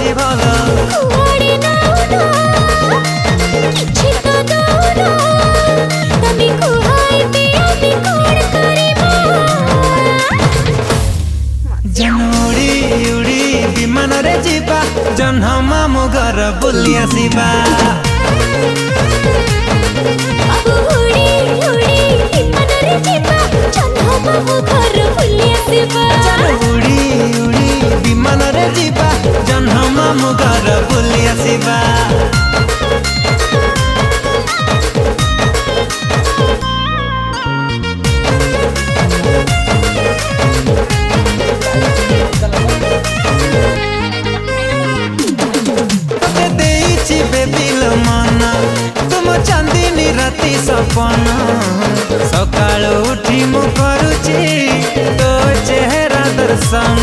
ଅଛି ଭଲ କୁଆଡ଼େ ନାଉନ କିଛି ତ ଦଉନ ତମେ କୁହାଇବେ ଆମେ କଣ କରିବା ଜହ୍ନ ଉଡ଼ି ଉଡ଼ି ବିମାନରେ ଯିବା ଜହ୍ନ ମାମୁଁ ଘର ବୁଲି ଆସିବା ବାବୁ ଉଡ଼ି ଉଡ଼ି ବିମାନରେ ଯିବା ଜହ୍ନ ମାମୁଁ ଘର ବୁଲି ଆସିବା ଉଡ଼ି ଉଡ଼ି ବିମାନରେ ଯିବା ଜହ୍ନ ମାମୁଁ ଘର ବୁଲି ଆସିବା तोते देइछि बेबिल मन तुम चांदनी राति सपन सकाळ उठी मु करूची तो चेहरा दर्शन